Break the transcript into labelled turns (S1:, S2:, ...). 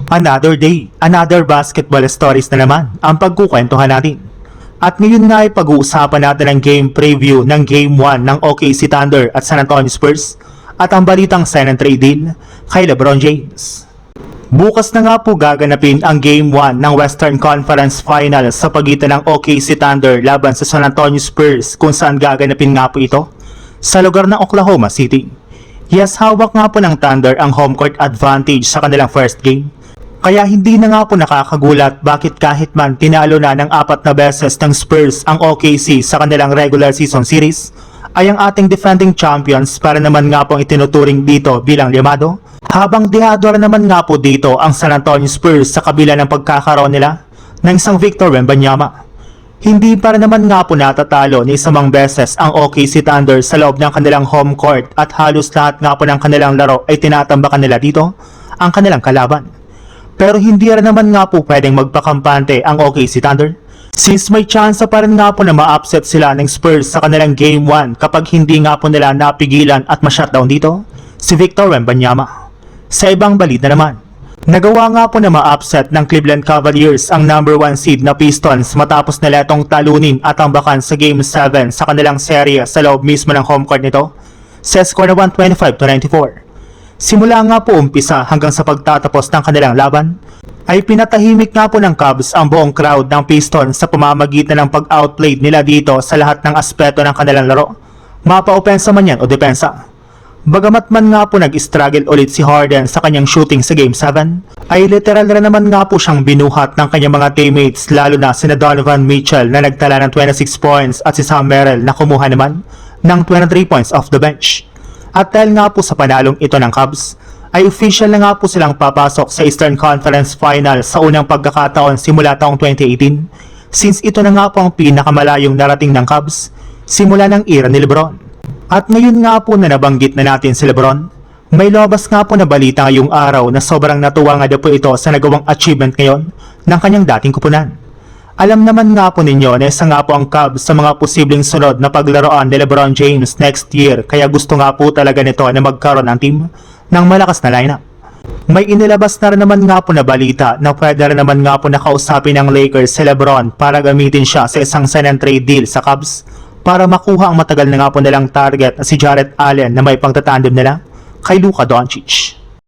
S1: Another day, another basketball stories na naman ang pagkukwentuhan natin. At ngayon nga ay pag-uusapan natin ang game preview ng Game 1 ng OKC Thunder at San Antonio Spurs at ang balitang sign and trade deal kay LeBron James. Bukas na nga po gaganapin ang Game 1 ng Western Conference Finals sa pagitan ng OKC Thunder laban sa San Antonio Spurs, kung saan gaganapin nga po ito sa lugar ng Oklahoma City. Yes, hawak nga po ng Thunder ang home court advantage sa kanilang first game. Kaya hindi na nga po nakakagulat bakit kahit man tinalo na ng 4 na beses ng Spurs ang OKC sa kanilang regular season series, ay ang ating defending champions para naman nga pong itinuturing dito bilang limado, habang dehador naman nga po dito ang San Antonio Spurs sa kabila ng pagkakaroon nila ng isang Victor Wembanyama. Hindi para naman nga po natatalo ni isamang beses ang OKC Thunder sa loob ng kanilang home court at halos lahat nga po ng kanilang laro ay tinatambakan nila dito ang kanilang kalaban. Pero hindi rin naman nga po pwedeng magpakampante ang OKC Thunder, since may chance pa rin nga po na ma-upset sila ng Spurs sa kanilang Game 1 kapag hindi nga po nila napigilan at ma-shutdown dito si Victor Wembanyama. Sa ibang balita naman, nagawa nga po na ma-upset ng Cleveland Cavaliers ang number 1 seed na Pistons matapos nila itong talunin at tambakan sa Game 7 sa kanilang serye sa loob mismo ng home court nito sa score na 125-94. Simula nga po umpisa hanggang sa pagtatapos ng kanilang laban, ay pinatahimik nga po ng Cavs ang buong crowd ng Pistons sa pamamagitan ng pag-outplayed nila dito sa lahat ng aspeto ng kanilang laro, mapa-opensa man yan o depensa. Bagamat man nga po nag-struggle ulit si Harden sa kanyang shooting sa Game 7, ay literal na naman nga po siyang binuhat ng kanyang mga teammates, lalo na sina Donovan Mitchell na nagtala ng 26 points at si Sam Merrill na kumuha naman ng 23 points off the bench. At dahil nga po sa panalong ito ng Cavs, ay official na nga po silang papasok sa Eastern Conference Finals sa unang pagkakataon simula taong 2018, since ito na nga po ang pinakamalayong narating ng Cavs simula ng era ni LeBron. At ngayon nga po na nabanggit na natin si LeBron, may lobas nga po na balita ngayong araw na sobrang natuwa nga daw po ito sa nagawang achievement ngayon ng kanyang dating kupunan. Alam naman nga po ninyo na isa nga po ang Cavs sa mga posibleng sunod na paglaruan ni LeBron James next year, kaya gusto nga po talaga nito na magkaroon ng team ng malakas na lineup. May inilabas na rin naman nga po na balita na pwede rin naman nga po nakausapin ng Lakers si LeBron para gamitin siya sa isang sign and trade deal sa Cavs para makuha ang matagal na nga po nilang target na si Jarrett Allen na may pagtatandem nila kay Luka Doncic.